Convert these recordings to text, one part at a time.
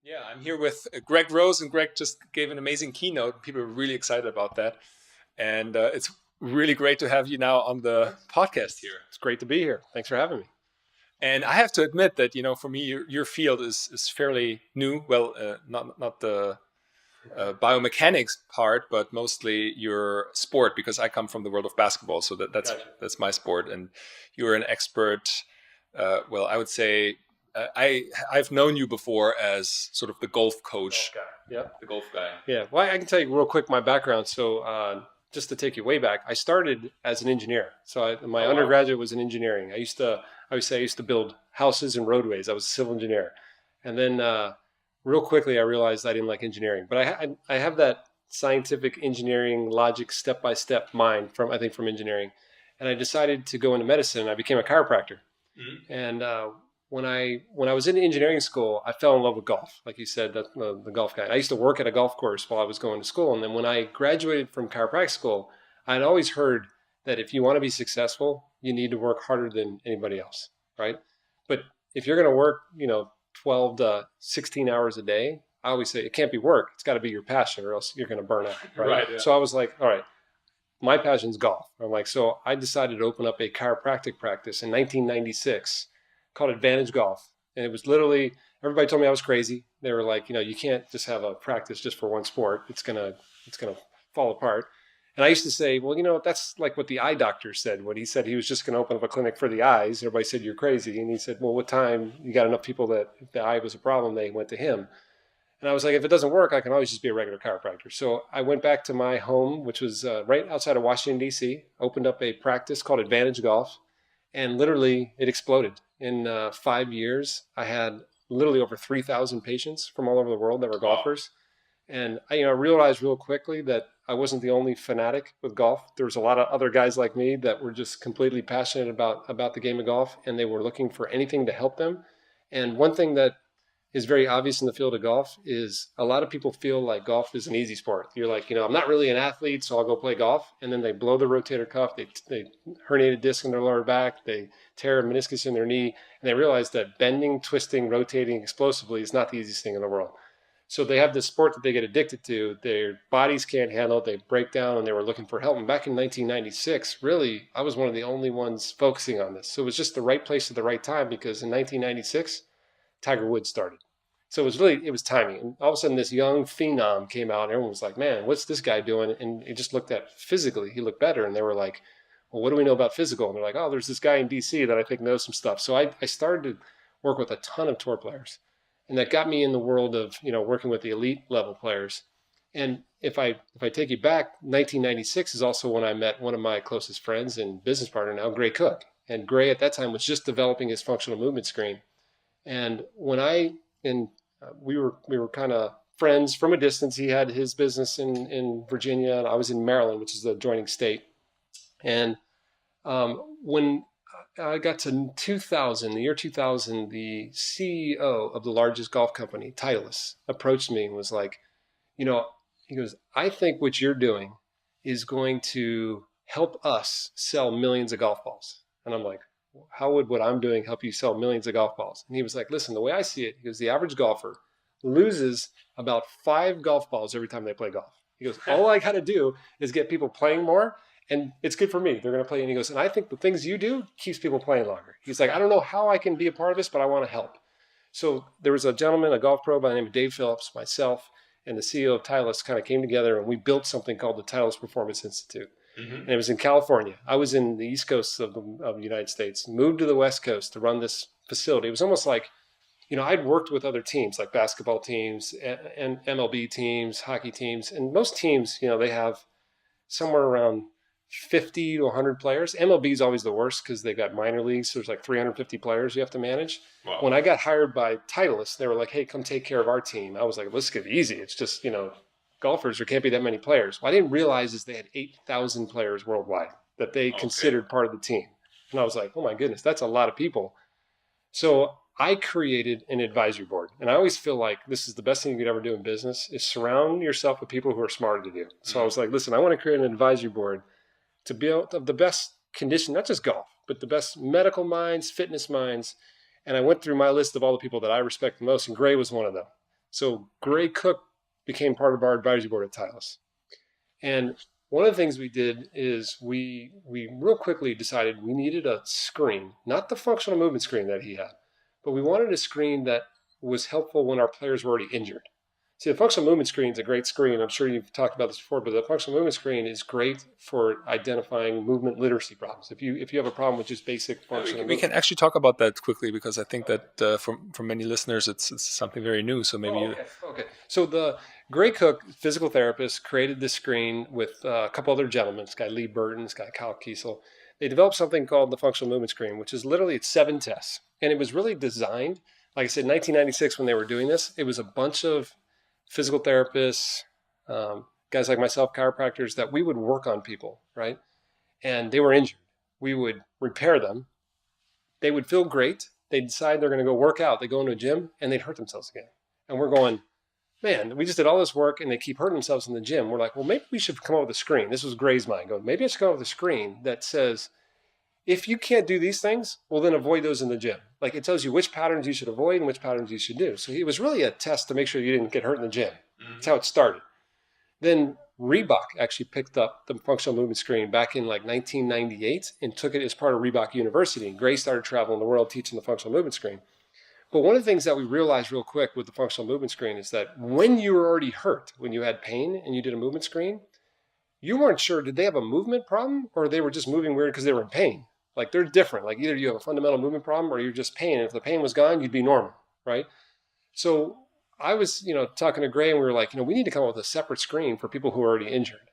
Yeah, I'm here with Greg Rose, and Greg just gave an amazing keynote. People are really excited about that. And it's really great to have you now on the podcast here. It's great to be here. Thanks for having me. And I have to admit that, for me, your field is fairly new. Well, not the biomechanics part, but mostly your sport, because I come from the world of basketball. So that's my sport. And you're an expert. Well, I would say I've known you before as sort of the golf coach. The golf guy. Yeah. Well, I can tell you real quick my background. So just to take you way back, I started as an engineer. So my undergraduate was in engineering. I used to build houses and roadways. I was a civil engineer. And then real quickly, I realized I didn't like engineering. But I have that scientific engineering logic step-by-step mind from engineering. And I decided to go into medicine, and I became a chiropractor. Mm-hmm. And when I was in engineering school, I fell in love with golf. Like you said, that's the golf guy. I used to work at a golf course while I was going to school. And then when I graduated from chiropractic school, I'd always heard that if you want to be successful, you need to work harder than anybody else, right? But if you're going to work, 12 to 16 hours a day, I always say it can't be work. It's got to be your passion, or else you're going to burn out, right? Yeah. So I was like, all right, my passion's golf. I'm like, so I decided to open up a chiropractic practice in 1996 called Advantage Golf. And it was literally, everybody told me I was crazy. They were like, you can't just have a practice just for one sport. It's gonna fall apart. And I used to say, well, that's like what the eye doctor said when he said he was just going to open up a clinic for the eyes. Everybody said, you're crazy. And he said, well, what time you got enough people that if the eye was a problem, they went to him. And I was like, if it doesn't work, I can always just be a regular chiropractor. So I went back to my home, which was right outside of Washington, D.C., opened up a practice called Advantage Golf. And literally it exploded. In 5 years, I had literally over 3,000 patients from all over the world that were golfers. And I realized real quickly that I wasn't the only fanatic with golf. There was a lot of other guys like me that were just completely passionate about the game of golf, and they were looking for anything to help them. And one thing that is very obvious in the field of golf is a lot of people feel like golf is an easy sport. You're like, I'm not really an athlete, so I'll go play golf. And then they blow the rotator cuff, they herniate a disc in their lower back, they tear a meniscus in their knee, and they realize that bending, twisting, rotating explosively is not the easiest thing in the world. So they have this sport that they get addicted to. Their bodies can't handle it. They break down, and they were looking for help. And back in 1996, really, I was one of the only ones focusing on this. So it was just the right place at the right time, because in 1996, Tiger Woods started. So it was timing. And all of a sudden, this young phenom came out, and everyone was like, man, what's this guy doing? And he just looked at physically, he looked better. And they were like, well, what do we know about physical? And they're like, oh, there's this guy in DC that I think knows some stuff. So I started to work with a ton of tour players. And that got me in the world of, working with the elite level players. And if I take you back, 1996 is also when I met one of my closest friends and business partner now, Gray Cook. And Gray at that time was just developing his functional movement screen. And when we were kind of friends from a distance. He had his business in Virginia, and I was in Maryland, which is the adjoining state. And when I got to the year 2000, the CEO of the largest golf company, Titleist, approached me and was like, he goes, I think what you're doing is going to help us sell millions of golf balls. And I'm like, how would what I'm doing help you sell millions of golf balls? And he was like, listen, the way I see it, he goes, the average golfer loses about 5 golf balls every time they play golf. He goes, all I got to do is get people playing more, and it's good for me. They're going to play. And he goes, and I think the things you do keeps people playing longer. He's like, I don't know how I can be a part of this, but I want to help. So there was a gentleman, a golf pro by the name of Dave Phillips, myself, and the CEO of Titleist kind of came together, and we built something called the Titleist Performance Institute. Mm-hmm. And it was in California. I was in the East Coast of the United States, moved to the West Coast to run this facility. It was almost like, I'd worked with other teams, like basketball teams and MLB teams, hockey teams. And most teams, they have somewhere around 50 to 100 players. MLB is always the worst because they've got minor leagues. So there's like 350 players you have to manage. Wow. When I got hired by Titleist, they were like, hey, come take care of our team. I was like, let's get easy. It's just, golfers, there can't be that many players. What I didn't realize is they had 8,000 players worldwide that they considered part of the team. And I was like, oh my goodness, that's a lot of people. So I created an advisory board. And I always feel like this is the best thing you could ever do in business is surround yourself with people who are smarter than you. So I was like, listen, I want to create an advisory board to build the best condition, not just golf, but the best medical minds, fitness minds. And I went through my list of all the people that I respect the most, and Gray was one of them. So Gray Cook became part of our advisory board at Titleist. And one of the things we did is we real quickly decided we needed a screen, not the functional movement screen that he had, but we wanted a screen that was helpful when our players were already injured. See, the functional movement screen is a great screen. I'm sure you've talked about this before, but the functional movement screen is great for identifying movement literacy problems. If you have a problem with just basic functional movement. We can actually talk about that quickly, because I think that for many listeners, it's something very new. So maybe Okay. So the Gray Cook, physical therapist, created this screen with a couple other gentlemen, this guy Lee Burton, this guy Kyle Kiesel. They developed something called the functional movement screen, which is literally, it's 7 tests. And it was really designed, like I said, 1996 when they were doing this, it was a bunch of physical therapists, guys like myself, chiropractors, that we would work on people, right? And they were injured. We would repair them. They would feel great. They'd decide they're going to go work out. They go into a gym and they'd hurt themselves again. And we're going, man, we just did all this work and they keep hurting themselves in the gym. We're like, well, maybe we should come up with a screen. This was Gray's mind going, maybe I should come up with a screen that says, if you can't do these things, well, then avoid those in the gym. Like, it tells you which patterns you should avoid and which patterns you should do. So it was really a test to make sure you didn't get hurt in the gym. That's how it started. Then Reebok actually picked up the functional movement screen back in like 1998 and took it as part of Reebok University. And Gray started traveling the world teaching the functional movement screen. But one of the things that we realized real quick with the functional movement screen is that when you were already hurt, when you had pain and you did a movement screen, you weren't sure, did they have a movement problem or they were just moving weird because they were in pain? Like, they're different. Like, either you have a fundamental movement problem or you're just pain. And if the pain was gone, you'd be normal, right? So I was, talking to Gray and we were like, we need to come up with a separate screen for people who are already injured.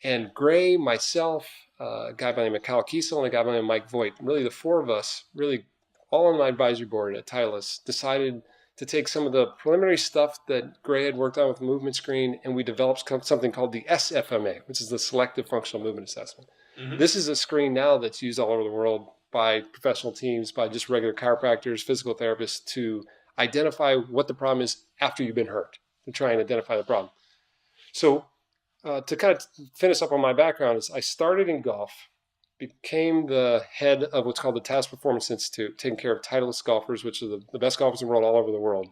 And Gray, myself, a guy by the name of Kyle Kiesel, and a guy by the name of Mike Voigt, really the four of us, really all on my advisory board at Titleist, decided to take some of the preliminary stuff that Gray had worked on with the movement screen, and we developed something called the SFMA, which is the Selective Functional Movement Assessment. Mm-hmm. This is a screen now that's used all over the world by professional teams, by just regular chiropractors, physical therapists, to identify what the problem is after you've been hurt, to try and identify the problem. So to kind of finish up on my background, is I started in golf, became the head of what's called the Task Performance Institute, taking care of Titleist golfers, which are the best golfers in the world all over the world.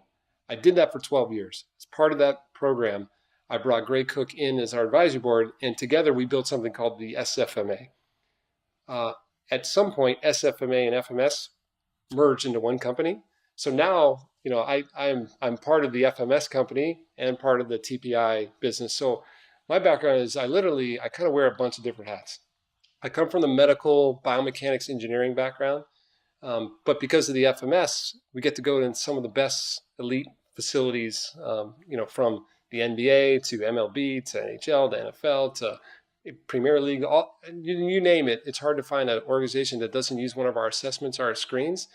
I did that for 12 years. As part of that program, I brought Gray Cook in as our advisory board, and together we built something called the SFMA. At some point, SFMA and FMS merged into one company. So now, I'm part of the FMS company and part of the TPI business. So my background is I kind of wear a bunch of different hats. I come from the medical biomechanics engineering background, but because of the FMS, we get to go to some of the best elite facilities, from the NBA to MLB to NHL to NFL to Premier League, you name it. It's hard to find an organization that doesn't use one of our assessments or our screens,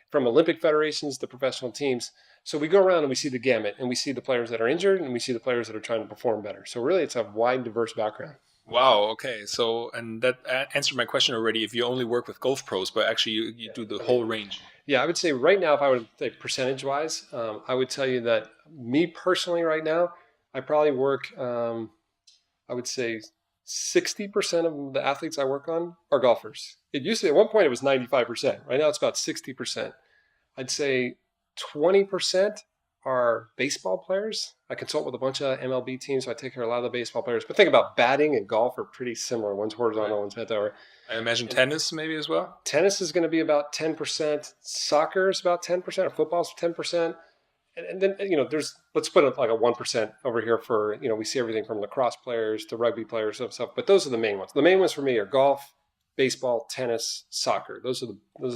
from Olympic federations to professional teams. So we go around and we see the gamut, and we see the players that are injured and we see the players that are trying to perform better. So really, it's a wide, diverse background. Wow. Okay. So, and that answered my question already. If you only work with golf pros, but actually you do the whole range. Yeah, I would say right now, if I would say percentage wise, I would tell you that me personally right now, I probably work, I would say 60% of the athletes I work on are golfers. It used to, at one point it was 95%. Right now it's about 60%. I'd say 20% are baseball players. I consult with a bunch of MLB teams, so I take care of a lot of the baseball players. But think about batting and golf are pretty similar. One's horizontal, one's vertical. I imagine tennis maybe as well? Tennis is going to be about 10%. Soccer is about 10%. Or football is 10%. And then, let's put it like a 1% over here for, we see everything from lacrosse players to rugby players and stuff. But those are the main ones. The main ones for me are golf, baseball, tennis, soccer. Those are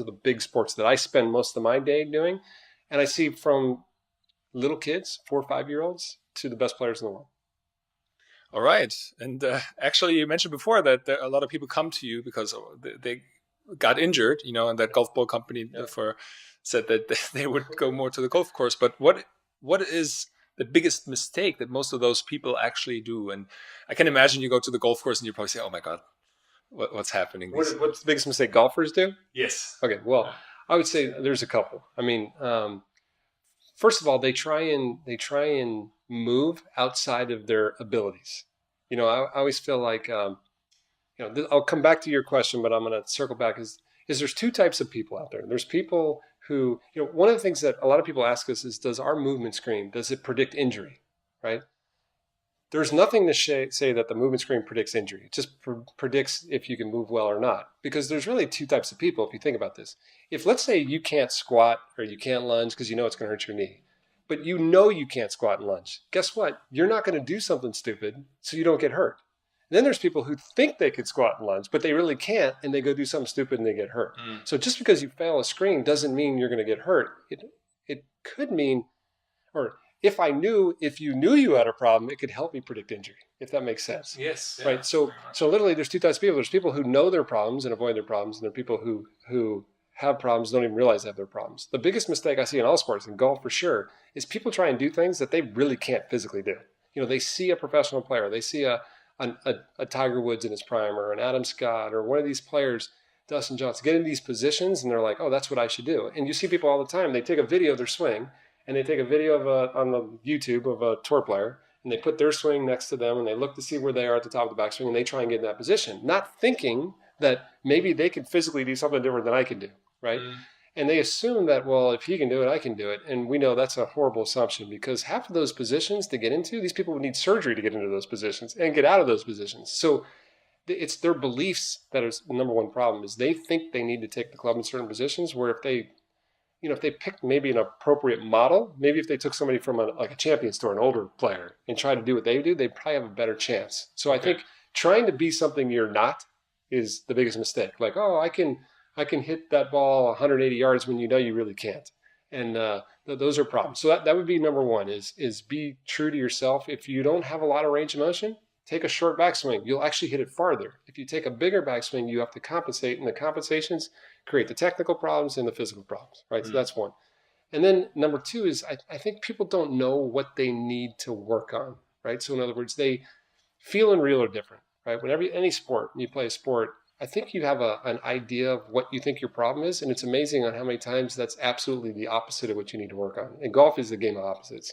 the big sports that I spend most of my day doing. And I see from little kids, 4 or 5-year-olds, to the best players in the world. All right. And actually, you mentioned before that a lot of people come to you because they got injured, and that golf ball company said that they would go more to the golf course. But what is the biggest mistake that most of those people actually do? And I can imagine you go to the golf course and you probably say, oh my God, what's happening? What's the biggest mistake golfers do? Yes. Okay. Well, I would say there's a couple. I mean, first of all, they try and move outside of their abilities. I always feel like, I'll come back to your question, but I'm going to circle back. Is there's two types of people out there. There's people who, one of the things that a lot of people ask us is, does our movement screen, does it predict injury, right? There's nothing to say that the movement screen predicts injury. It just predicts if you can move well or not. Because there's really two types of people, if you think about this. If, let's say, you can't squat or you can't lunge because you know it's going to hurt your knee, but you know you can't squat and lunge, guess what? You're not going to do something stupid so you don't get hurt. And then there's people who think they could squat and lunge, but they really can't, and they go do something stupid and they get hurt. So just because you fail a screen doesn't mean you're going to get hurt. It could mean, or if you knew you had a problem, it could help me predict injury, if that makes sense. Yes. Right. Yeah. So literally there's two types of people. There's people who know their problems and avoid their problems, and there are people who have problems, don't even realize they have their problems. The biggest mistake I see in all sports, in golf for sure, is people try and do things that they really can't physically do. They see a professional player, they see a Tiger Woods in his prime, or an Adam Scott, or one of these players, Dustin Johnson, get in these positions and they're like, oh, that's what I should do. And you see people all the time, they take a video of their swing, and they take a video on the YouTube of a tour player, and they put their swing next to them, and they look to see where they are at the top of the backswing, and they try and get in that position, not thinking that maybe they can physically do something different than I can do, right? And they assume that, well, if he can do it, I can do it. And we know that's a horrible assumption, because half of those positions to get into, these people would need surgery to get into those positions and get out of those positions. So it's their beliefs that is the number one problem, is they think they need to take the club in certain positions, where if they picked maybe an appropriate model, maybe if they took somebody from a Champions Tour, an older player, and tried to do what they do, they'd probably have a better chance. So I think trying to be something you're not is the biggest mistake. Like, oh, I can hit that ball 180 yards when you know you really can't. And those are problems. So that would be number one, is be true to yourself. If you don't have a lot of range of motion, take a short backswing. You'll actually hit it farther. If you take a bigger backswing, you have to compensate, and the compensations create the technical problems and the physical problems, right? So that's one. And then number two is I think people don't know what they need to work on, right? So in other words, feel and real are different, right? Whenever any sport, you play a sport, I think you have an idea of what you think your problem is, and it's amazing on how many times that's absolutely the opposite of what you need to work on. And golf is the game of opposites.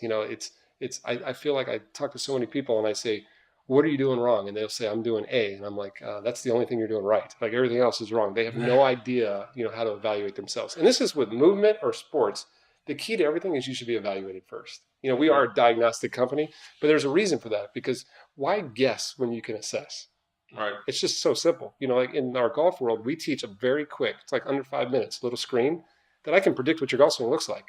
I feel like I talk to so many people and I say, what are you doing wrong? And they'll say, I'm doing A. And I'm like, that's the only thing you're doing right. Like, everything else is wrong. They have no idea, how to evaluate themselves. And this is with movement or sports. The key to everything is you should be evaluated first. We are a diagnostic company, but there's a reason for that, because why guess when you can assess? Right. It's just so simple. Like in our golf world, we teach a very quick, it's like under 5 minutes, little screen that I can predict what your golf swing looks like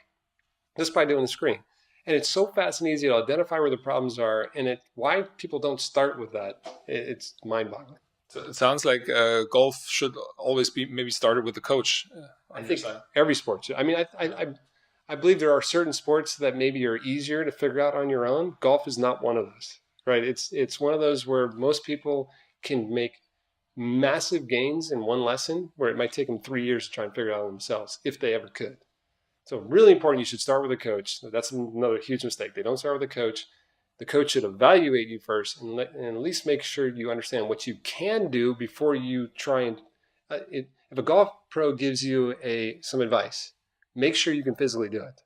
just by doing the screen. And it's so fast and easy to identify where the problems are, and why people don't start with that, it's mind-boggling. So it sounds like golf should always be maybe started with the coach. I think every sport should. I mean, I believe there are certain sports that maybe are easier to figure out on your own. Golf is not one of those, right? It's one of those where most people can make massive gains in one lesson, where it might take them 3 years to try and figure it out themselves, if they ever could. So really important, you should start with a coach. That's another huge mistake. They don't start with a coach. The coach should evaluate you first, and at least make sure you understand what you can do before you try and if a golf pro gives you some advice, make sure you can physically do it.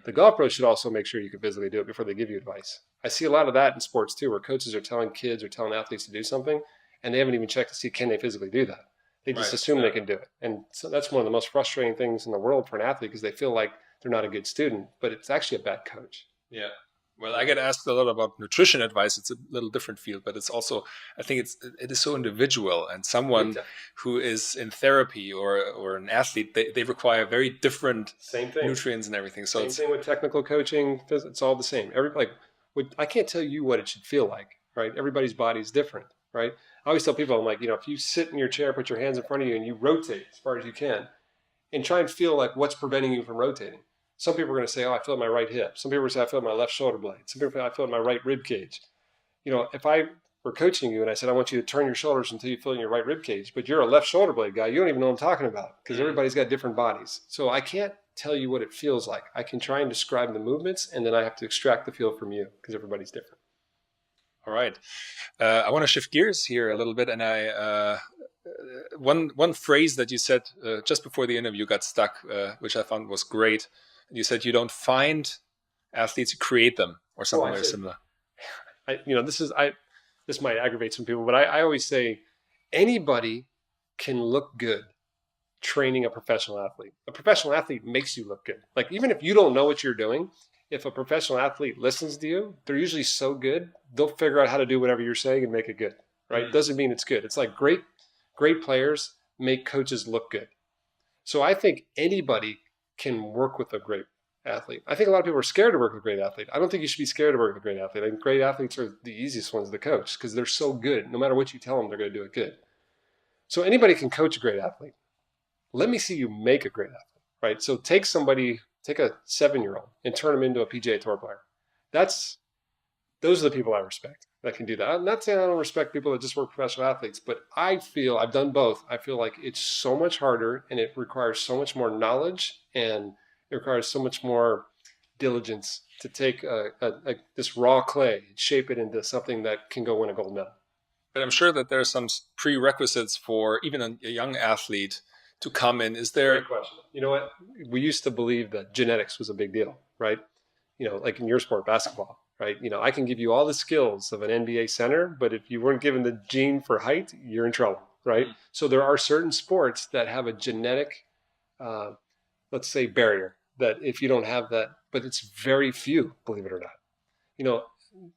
The golf pro should also make sure you can physically do it before they give you advice. I see a lot of that in sports too, where coaches are telling kids or telling athletes to do something, and they haven't even checked to see, can they physically do that? They just assume they can do it. And so that's one of the most frustrating things in the world for an athlete, because they feel like they're not a good student, but it's actually a bad coach. Yeah. Well, I get asked a lot about nutrition advice. It's a little different field, but it's also, I think it is so individual, and someone who is in therapy or an athlete, they require very different nutrients and everything. So same thing with technical coaching. It's all the same. I can't tell you what it should feel like, right? Everybody's body is different, right? I always tell people, I'm like, if you sit in your chair, put your hands in front of you, and you rotate as far as you can, and try and feel like what's preventing you from rotating. Some people are going to say, oh, I feel my right hip. Some people are going to say, I feel my left shoulder blade. Some people say, I feel my right rib cage. If I were coaching you and I said, I want you to turn your shoulders until you feel in your right rib cage, but you're a left shoulder blade guy, you don't even know what I'm talking about, because everybody's got different bodies. So I can't tell you what it feels like. I can try and describe the movements, and then I have to extract the feel from you, because everybody's different. All right. I want to shift gears here a little bit, and one phrase that you said just before the interview got stuck, which I found was great. You said you don't find athletes, you create them, or something very similar. This might aggravate some people, but I always say anybody can look good. training a professional athlete. A professional athlete makes you look good. Like, even if you don't know what you're doing, if a professional athlete listens to you, they're usually so good, they'll figure out how to do whatever you're saying and make it good, right? Doesn't mean it's good. It's like great players make coaches look good. So I think anybody can work with a great athlete. I think a lot of people are scared to work with a great athlete. I don't think you should be scared to work with a great athlete. I think great athletes are the easiest ones to coach because they're so good. No matter what you tell them, they're going to do it good. So anybody can coach a great athlete. Let me see you make a great athlete, right? So take a 7-year-old and turn them into a PGA Tour player. Those are the people I respect that can do that. I'm not saying I don't respect people that just work professional athletes, but I feel I've done both. I feel like it's so much harder and it requires so much more knowledge and it requires so much more diligence to take this raw clay and shape it into something that can go win a gold medal. But I'm sure that there are some prerequisites for even a young athlete to come in. Is there? Great question. You know what? We used to believe that genetics was a big deal, right? You know, like in your sport, basketball, right? You know, I can give you all the skills of an NBA center, but if you weren't given the gene for height, you're in trouble, right? Mm-hmm. So there are certain sports that have a genetic, let's say, barrier that if you don't have that, but it's very few, believe it or not. You know,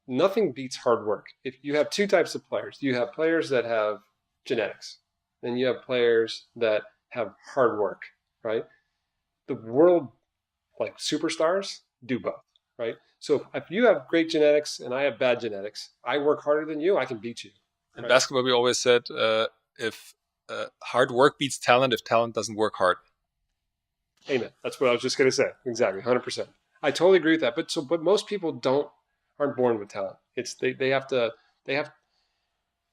nothing beats hard work. If you have two types of players, you have players that have genetics, and you have players that have hard work, right? The world, like superstars, do both, right? So if you have great genetics and I have bad genetics, I work harder than you, I can beat you. Right? In basketball, we always said if hard work beats talent, if talent doesn't work hard. Amen. That's what I was just going to say. Exactly, 100%. I totally agree with that. But most people aren't born with talent. They have.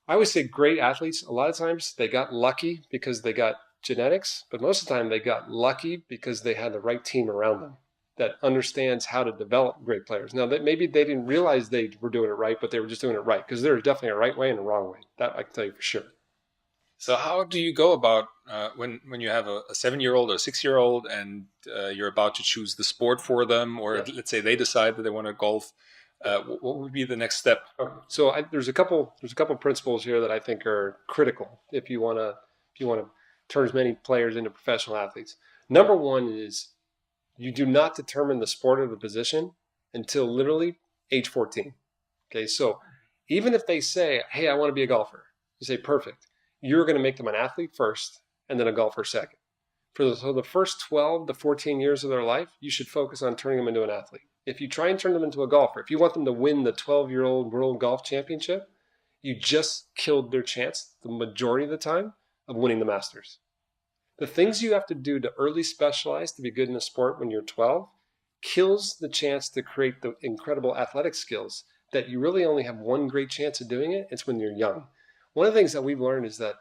I always say great athletes. A lot of times they got lucky because they got genetics, but most of the time they got lucky because they had the right team around them that understands how to develop great players. Now, that maybe they didn't realize they were doing it right, but they were just doing it right because there's definitely a right way and a wrong way. That I can tell you for sure. So how do you go about when you have a 7-year-old or a 6-year-old and you're about to choose the sport for them, or let's say they decide that they want to golf? What would be the next step? Okay. So there's a couple principles here that I think are critical if you want to turn as many players into professional athletes. Number one is you do not determine the sport or the position until literally age 14. Okay, so even if they say, "Hey, I want to be a golfer," you say, "Perfect." You're going to make them an athlete first and then a golfer second. For the first 12 to 14 years of their life, you should focus on turning them into an athlete. If you try and turn them into a golfer, if you want them to win the 12-year-old World Golf Championship, you just killed their chance the majority of the time of winning the Masters. The things you have to do to early specialize to be good in a sport when you're 12 kills the chance to create the incredible athletic skills that you really only have one great chance of doing it. It's when you're young. One of the things that we've learned is that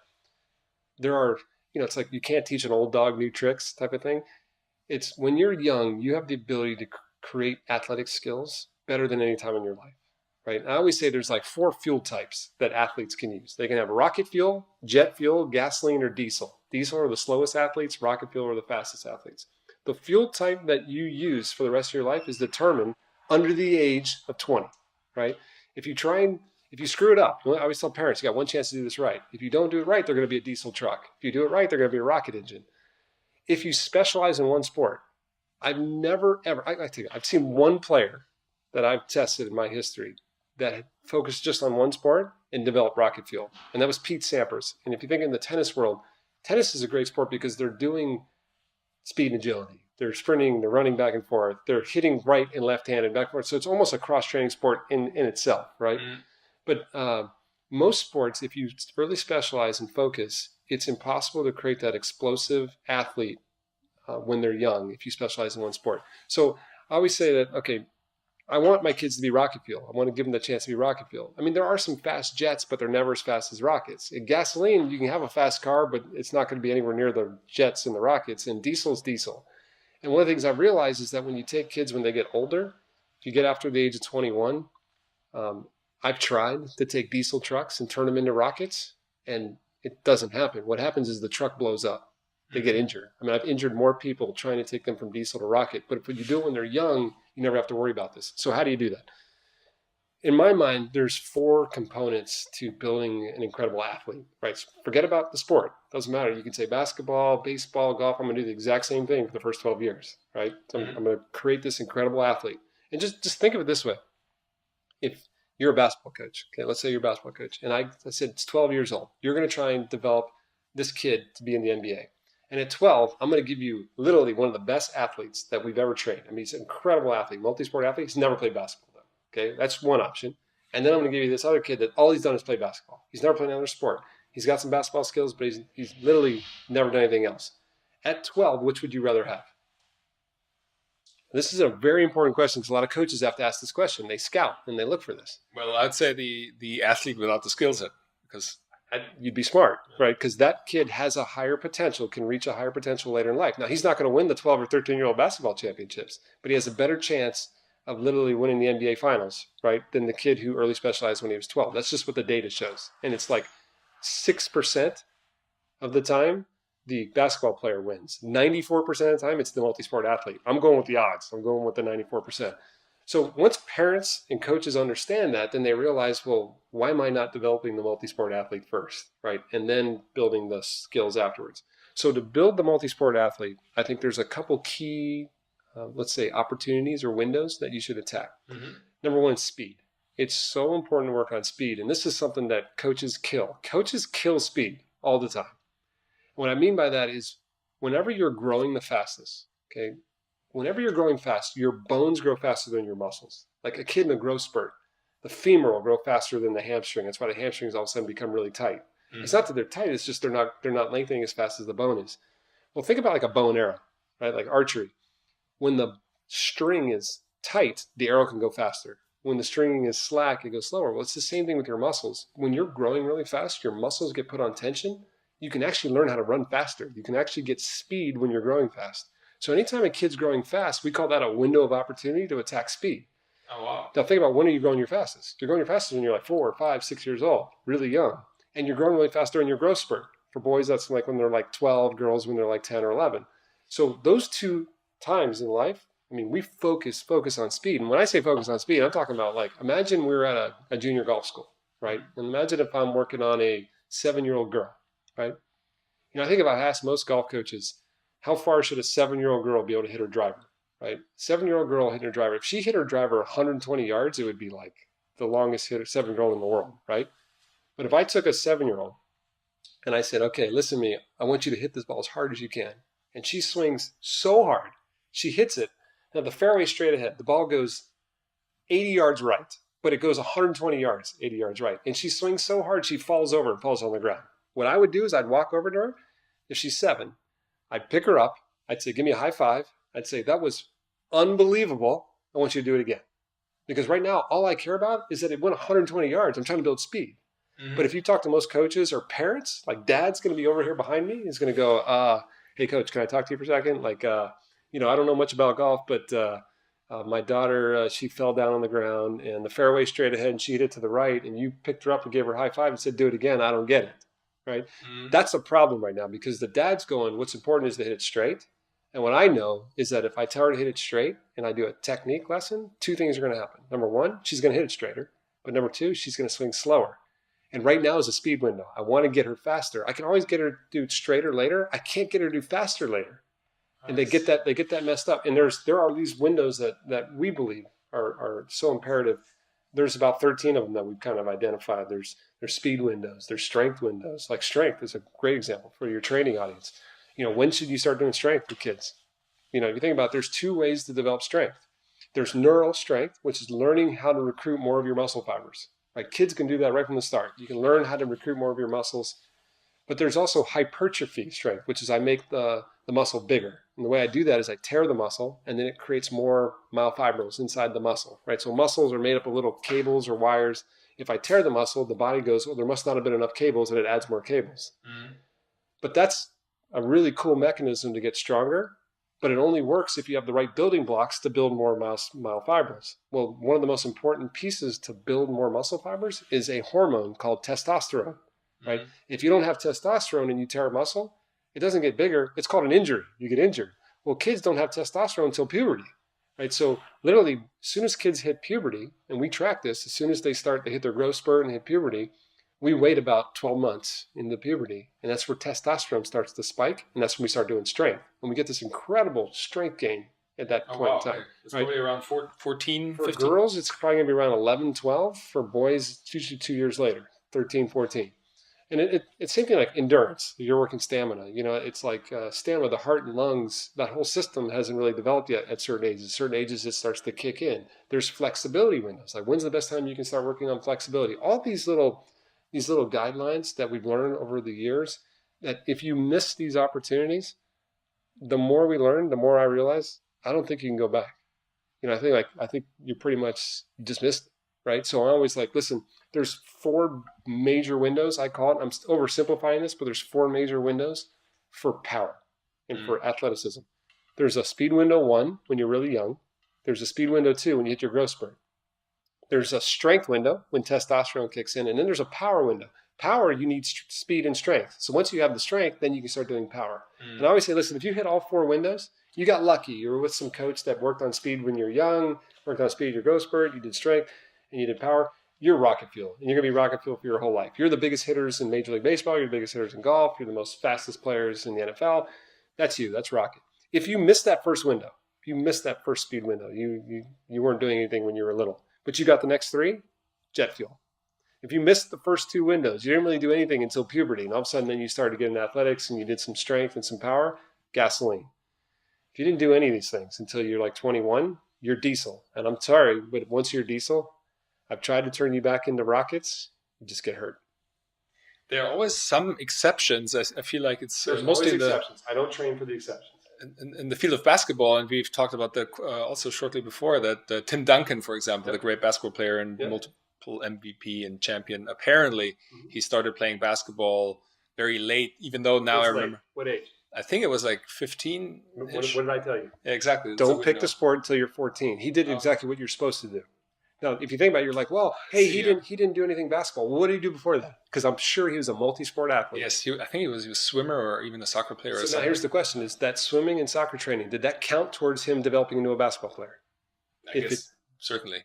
there are, it's like you can't teach an old dog new tricks type of thing. It's when you're young, you have the ability to create athletic skills better than any time in your life, right? I always say there's like 4 fuel types that athletes can use. They can have rocket fuel, jet fuel, gasoline, or diesel. Diesel are the slowest athletes, rocket fuel are the fastest athletes. The fuel type that you use for the rest of your life is determined under the age of 20, right? If you screw it up, I always tell parents, you got one chance to do this right. If you don't do it right, they're going to be a diesel truck. If you do it right, they're going to be a rocket engine. If you specialize in one sport, I've never, ever, I've seen one player that I've tested in my history that focused just on one sport and developed rocket fuel. And that was Pete Sampras. And if you think in the tennis world, tennis is a great sport because they're doing speed and agility. They're sprinting, they're running back and forth. They're hitting right and left-handed back and forth. So it's almost a cross-training sport in itself, right? Mm-hmm. But most sports, if you really specialize and focus, it's impossible to create that explosive athlete when they're young if you specialize in one sport. So I always say that, okay, I want my kids to be rocket fuel. I want to give them the chance to be rocket fuel. I mean, there are some fast jets, but they're never as fast as rockets. In gasoline, you can have a fast car, but it's not going to be anywhere near the jets and the rockets. And diesel is diesel. And one of the things I've realized is that when you take kids when they get older, if you get after the age of 21, I've tried to take diesel trucks and turn them into rockets, and it doesn't happen. What happens is the truck blows up. They get injured. I mean, I've injured more people trying to take them from diesel to rocket, but if you do it when they're young, you never have to worry about this. So how do you do that? in my mind, there's 4 components to building an incredible athlete, right? So forget about the sport. Doesn't matter. You can say basketball, baseball, golf. I'm going to do the exact same thing for the first 12 years, right? So I'm going to create this incredible athlete. And just think of it this way. If you're a basketball coach, okay, let's say you're a basketball coach, and I said it's 12 years old. You're going to try and develop this kid to be in the NBA. And at 12, I'm going to give you literally one of the best athletes that we've ever trained. I mean, he's an incredible athlete, multi-sport athlete. He's never played basketball. Okay, that's one option. And then I'm going to give you this other kid that all he's done is play basketball. He's never played another sport. He's got some basketball skills, but he's literally never done anything else. At 12, which would you rather have? This is a very important question because a lot of coaches have to ask this question. They scout and they look for this. Well, I'd say the athlete without the skill set, because you'd be smart, right? Because that kid has a higher potential, can reach a higher potential later in life. Now, he's not going to win the 12 or 13-year-old basketball championships, but he has a better chance of literally winning the NBA finals, right, than the kid who early specialized when he was 12. That's just what the data shows. And it's like 6% of the time, the basketball player wins. 94% of the time, it's the multi-sport athlete. I'm going with the odds. I'm going with the 94%. So once parents and coaches understand that, then they realize, well, why am I not developing the multi-sport athlete first, right, and then building the skills afterwards? So to build the multi-sport athlete, I think there's a couple key let's say opportunities or windows that you should attack. Number one is speed. It's so important to work on speed. And this is something that coaches kill. Coaches kill speed all the time. What I mean by that is whenever you're growing the fastest, okay, whenever you're growing fast, your bones grow faster than your muscles. Like a kid in a growth spurt, the femur will grow faster than the hamstring. That's why the hamstrings all of a sudden become really tight. It's not that they're tight, it's just they're not lengthening as fast as the bone is. Well, think about like a bow and arrow, right? Like archery. When the string is tight, the arrow can go faster. When the string is slack, it goes slower. Well, it's the same thing with your muscles. When you're growing really fast, your muscles get put on tension. You can actually learn how to run faster. You can actually get speed when you're growing fast. So anytime a kid's growing fast, we call that a window of opportunity to attack speed. Oh, wow. Now think about when are you growing your fastest? You're growing your fastest when you're like 4 or 5, 6 years old, really young. And you're growing really fast during your growth spurt. For boys, that's like when they're like 12, girls when they're like 10 or 11. So those 2 times in life, I mean, we focus on speed. And when I say focus on speed, I'm talking about like, imagine we're at a junior golf school, right? And imagine if I'm working on a 7-year-old girl, right? You know, I think if I ask most golf coaches, how far should a 7-year-old girl be able to hit her driver, right? 7-year-old girl hitting her driver. If she hit her driver 120 yards, it would be like the longest hitter 7-year-old in the world, right? But if I took a 7-year-old and I said, okay, listen to me, I want you to hit this ball as hard as you can. And she swings so hard, she hits it. Now the fairway straight ahead, the ball goes 80 yards right, but it goes 120 yards, 80 yards right. And she swings so hard, she falls over and falls on the ground. What I would do is I'd walk over to her. If she's 7, I'd pick her up. I'd say, give me a high five. I'd say, that was unbelievable. I want you to do it again. Because right now, all I care about is that it went 120 yards. I'm trying to build speed. But if you talk to most coaches or parents, like dad's going to be over here behind me. He's going to go, hey, coach, can I talk to you for a second? Like, you know, I don't know much about golf, but my daughter, she fell down on the ground and the fairway straight ahead and she hit it to the right and you picked her up and gave her a high five and said, do it again. I don't get it, right? That's a problem right now because the dad's going, what's important is to hit it straight. And what I know is that if I tell her to hit it straight and I do a technique lesson, 2 things are going to happen. Number 1, she's going to hit it straighter. But number 2, she's going to swing slower. And right now is a speed window. I want to get her faster. I can always get her to do it straighter later. I can't get her to do faster later. And they get that messed up. And there are these windows that we believe are so imperative. There's about 13 of them that we've kind of identified. There's speed windows, there's strength windows. Like strength is a great example for your training audience. You know, when should you start doing strength with kids? You know, if you think about it, there's 2 ways to develop strength. There's neural strength, which is learning how to recruit more of your muscle fibers. Right? Kids can do that right from the start. You can learn how to recruit more of your muscles. But there's also hypertrophy strength, which is I make the muscle bigger. And the way I do that is I tear the muscle, and then it creates more myofibrils inside the muscle, right? So muscles are made up of little cables or wires. If I tear the muscle, the body goes, well, there must not have been enough cables, and it adds more cables. But that's a really cool mechanism to get stronger, but it only works if you have the right building blocks to build more myofibrils. Well, one of the most important pieces to build more muscle fibers is a hormone called testosterone, right? If you don't have testosterone and you tear a muscle, it doesn't get bigger. It's called an injury. You get injured. Well, kids don't have testosterone until puberty. right? So literally, as soon as kids hit puberty, and we track this, as soon as they hit their growth spurt and hit puberty, we wait about 12 months into puberty, and that's where testosterone starts to spike, and that's when we start doing strength. And we get this incredible strength gain at that point in time. Okay. It's probably around 14, For 15? girls, it's probably going to be around 11, 12. For boys, it's usually 2 years later, 13, 14. And it's same thing like endurance. You're working stamina. It's like stamina, the heart and lungs, that whole system hasn't really developed yet at certain ages. At certain ages, it starts to kick in. There's flexibility windows. Like when's the best time you can start working on flexibility? All these little guidelines that we've learned over the years, that if you miss these opportunities, the more we learn, the more I realize, I don't think you can go back. I think you pretty much dismissed it, right? So I always like, listen, there's 4 major windows, I call it. I'm oversimplifying this, but there's 4 major windows for power and for athleticism. There's a speed window 1 when you're really young. There's a speed window 2 when you hit your growth spurt. There's a strength window when testosterone kicks in, and then there's a power window. Power, you need speed and strength. So once you have the strength, then you can start doing power. And I always say, listen, if you hit all 4 windows, you got lucky. You were with some coach that worked on speed when you're young, worked on speed your growth spurt, you did strength, and you did power. You're rocket fuel, and you're going to be rocket fuel for your whole life. You're the biggest hitters in Major League Baseball. You're the biggest hitters in golf. You're the most fastest players in the NFL. That's you. That's rocket. If you miss that first window, if you missed that first speed window, you weren't doing anything when you were little. But you got the next 3, jet fuel. If you missed the first 2 windows, you didn't really do anything until puberty, and all of a sudden then you started getting athletics and you did some strength and some power, gasoline. If you didn't do any of these things until you're like 21, you're diesel. And I'm sorry, but once you're diesel, I've tried to turn you back into rockets, you just get hurt. There are always some exceptions. I feel like there's mostly exceptions. I don't train for the exceptions. In the field of basketball, and we've talked about that also shortly before, that Tim Duncan, for example, the great basketball player and multiple MVP and champion, apparently he started playing basketball very late, even though now I remember. What age? I think it was like 15. What did I tell you? Yeah, exactly. Don't pick the sport until you're 14. He did exactly what you're supposed to do. Now, if you think about it, you're like, well, hey, he didn't do anything basketball. Well, what did he do before that? Because I'm sure he was a multi-sport athlete. Yes, I think he was a swimmer or even a soccer player. So now here's the question: is that swimming and soccer training, did that count towards him developing into a basketball player? I guess certainly.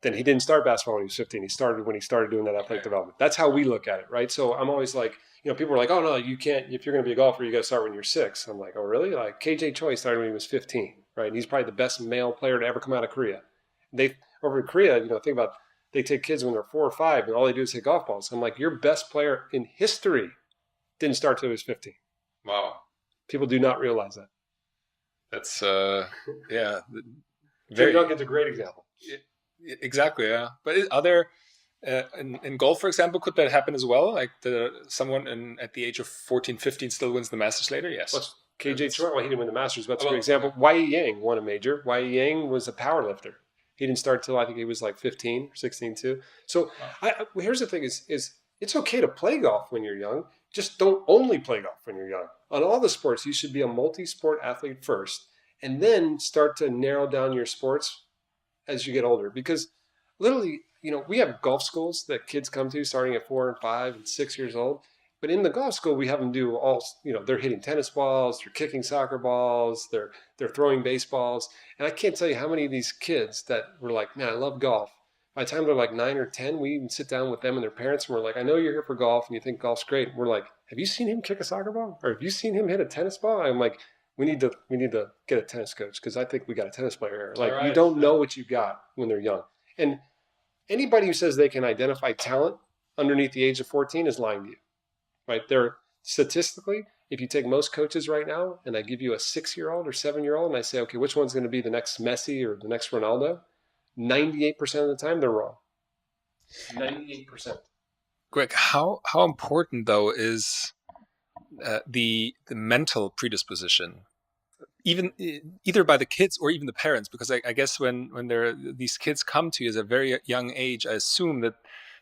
Then he didn't start basketball when he was 15. He started when he started doing that athletic development. That's how we look at it, right? So I'm always like, people are like, oh no, you can't. If you're going to be a golfer, you got to start when you're 6. I'm like, oh really? Like KJ Choi started when he was 15, right? And he's probably the best male player to ever come out of Korea. Over in Korea, think about. They take kids when they're 4 or 5, and all they do is hit golf balls. I'm like, your best player in history didn't start till he was 15. Wow. People do not realize that. That's, yeah. Jim Duncan's a great example. Exactly, yeah. But are there, in golf, for example, could that happen as well? Like someone at the age of 14, 15 still wins the Masters later? Yes. What's KJ Choi? Well, he didn't win the Masters, but that's a good example. Wai Yang won a major. Wai Yang was a power lifter. He didn't start till I think he was like 15 or 16 too. So here's the thing is it's okay to play golf when you're young. Just don't only play golf when you're young. On all the sports, you should be a multi-sport athlete first, and then start to narrow down your sports as you get older. Because literally, we have golf schools that kids come to starting at 4 and 5 and 6 years old. But in the golf school, we have them do all, they're hitting tennis balls, they're kicking soccer balls, they're throwing baseballs. And I can't tell you how many of these kids that were like, man, I love golf. By the time they're like 9 or 10, we even sit down with them and their parents and we're like, I know you're here for golf and you think golf's great. And we're like, have you seen him kick a soccer ball? Or have you seen him hit a tennis ball? I'm like, we need to get a tennis coach because I think we got a tennis player here. Like, you don't know what you got when they're young. And anybody who says they can identify talent underneath the age of 14 is lying to you. Right? Statistically, if you take most coaches right now and I give you a 6-year-old or 7-year-old and I say, okay, which one's going to be the next Messi or the next Ronaldo? 98% of the time, they're wrong. 98%. Greg, how important, though, is the mental predisposition, either by the kids or even the parents? Because I guess when these kids come to you at a very young age, I assume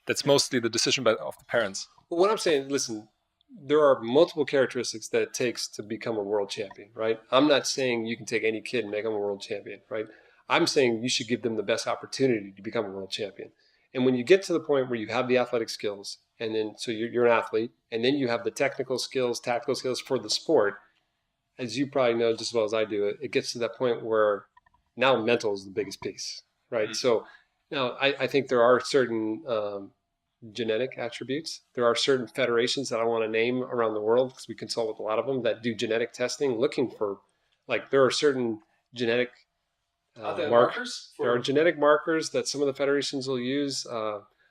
that's mostly the decision of the parents. Well, what I'm saying, listen, there are multiple characteristics that it takes to become a world champion, right? I'm not saying you can take any kid and make them a world champion, right? I'm saying you should give them the best opportunity to become a world champion. And when you get to the point where you have the athletic skills, and then so you're an athlete, and then you have the technical skills, tactical skills for the sport, as you probably know just as well as I do, it gets to that point where Now mental is the biggest piece, right? So now I think there are certain genetic attributes. There are certain federations that I want to name around the world, because we consult with a lot of them, that do genetic testing, looking for, like, there are certain genetic markers. There are genetic markers that some of the federations will use.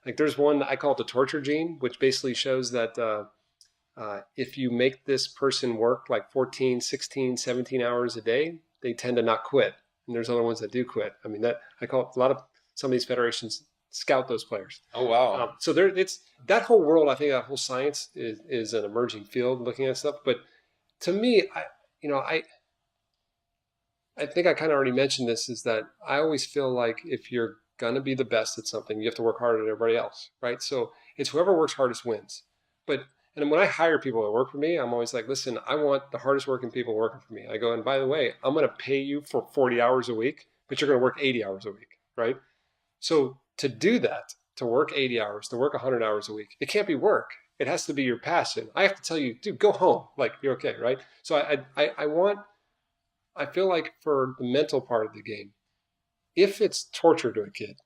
Like there's one, I call it the torture gene, which basically shows that if you make this person work like 14, 16, 17 hours a day, they tend to not quit. And there's other ones that do quit. I mean, that I call it, a lot of some of these federations scout those players. Oh, wow. So there, it's that whole world. I think that whole science is an emerging field looking at stuff. But to me, I think I kind of already mentioned this, is that I always feel like if you're going to be the best at something, you have to work harder than everybody else, right? So it's whoever works hardest wins. And when I hire people that work for me, I'm always like, listen, I want the hardest working people working for me. I go, and by the way, I'm going to pay you for 40 hours a week, but you're going to work 80 hours a week, right? So to do that, to work 80 hours, to work 100 hours a week, it can't be work. It has to be your passion. I have to tell you, dude, go home. Like, you're okay, right? So I feel like for the mental part of the game, if it's torture to a kid,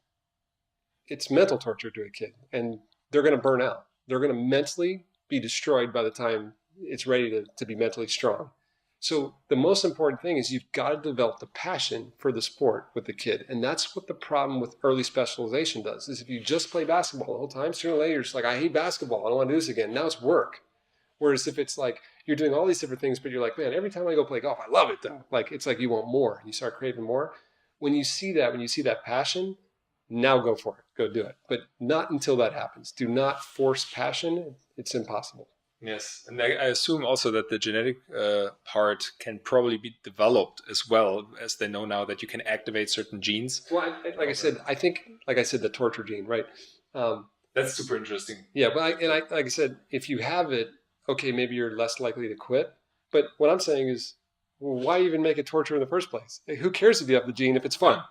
it's mental torture to a kid, and they're going to burn out. They're going to mentally be destroyed by the time it's ready to be mentally strong. So the most important thing is you've got to develop the passion for the sport with the kid. And that's what the problem with early specialization does, is if you just play basketball the whole time, sooner or later you're just like, I hate basketball, I don't want to do this again. Now it's work. Whereas if it's like you're doing all these different things, but you're like, man, every time I go play golf, I love it though. Like, it's like you want more. You start craving more. When you see that passion, now go for it. Go do it. But not until that happens. Do not force passion. It's impossible. Yes. And I assume also that the genetic part can probably be developed as well, as they know now that you can activate certain genes. Well, like I said, I think, like I said, the torture gene, right? That's super interesting. Yeah. But like I said, if you have it, okay, maybe you're less likely to quit. But what I'm saying is, well, why even make it torture in the first place? Like, who cares if you have the gene if it's fun?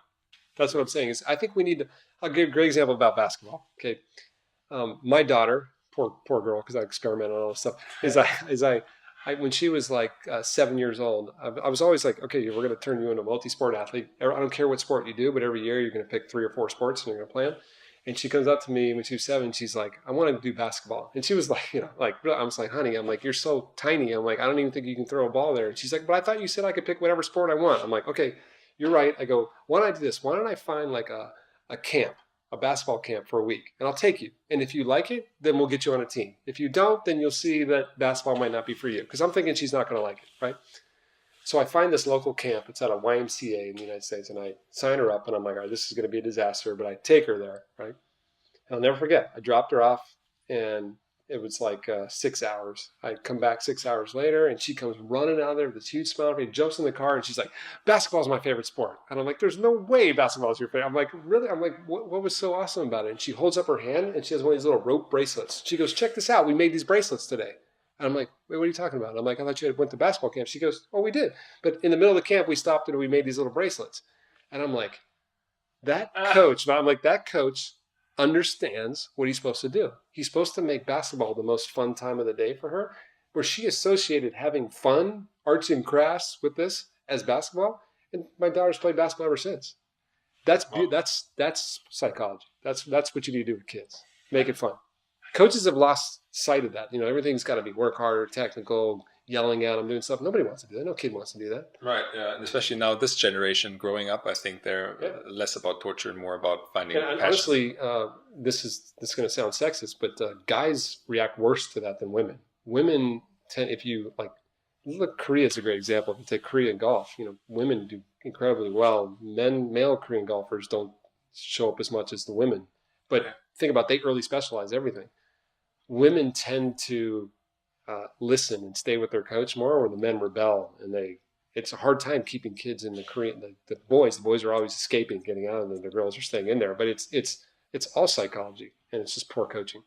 That's what I'm saying. Is I think we need to. I'll give a great example about basketball. Okay, my daughter, poor girl, because I experiment on all this stuff. When she was like 7 years old, I was always like, okay, we're going to turn you into a multi-sport athlete. I don't care what sport you do, but every year you're going to pick 3 or 4 sports and you're going to play them. And she comes up to me when she was 7. She's like, I want to do basketball. And she was like, I was like, honey, I'm like, you're so tiny. I'm like, I don't even think you can throw a ball there. And she's like, but I thought you said I could pick whatever sport I want. I'm like, okay, you're right. I go, why don't I do this? Why don't I find like a camp, a basketball camp for a week, and I'll take you. And if you like it, then we'll get you on a team. If you don't, then you'll see that basketball might not be for you, because I'm thinking she's not going to like it, right? So I find this local camp. It's at a YMCA in the United States, and I sign her up, and I'm like, all right, this is going to be a disaster, but I take her there, right? And I'll never forget. I dropped her off, and it was like 6 hours. I come back 6 hours later, and she comes running out of there with this huge smile on her face, jumps in the car, and she's like, basketball is my favorite sport. And I'm like, there's no way basketball is your favorite. I'm like, really? I'm like, what was so awesome about it? And she holds up her hand, and she has one of these little rope bracelets. She goes, check this out. We made these bracelets today. And I'm like, wait, what are you talking about? And I'm like, I thought you went to basketball camp. She goes, oh, we did. But in the middle of the camp, we stopped and we made these little bracelets. And I'm like, that coach understands what he's supposed to do. He's supposed to make basketball the most fun time of the day for her, where she associated having fun, arts and crafts with this as basketball. And my daughter's played basketball ever since. That's psychology. That's what you need to do with kids. Make it fun. Coaches have lost sight of that. Everything's got to be work harder, technical, yelling at them, doing stuff. Nobody wants to do that. No kid wants to do that. Right. Yeah. And especially now, this generation growing up, I think they're less about torture and more about finding passion. Honestly, this is going to sound sexist, but guys react worse to that than women. Women tend, if you like, look, Korea is a great example. If you take Korean golf, women do incredibly well. Male Korean golfers don't show up as much as the women. But think about, they early specialize everything. Women tend to listen and stay with their coach more, where the men rebel, and it's a hard time keeping kids in the Korean. The boys are always escaping, getting out, and the girls are staying in there. But it's all psychology, and it's just poor coaching.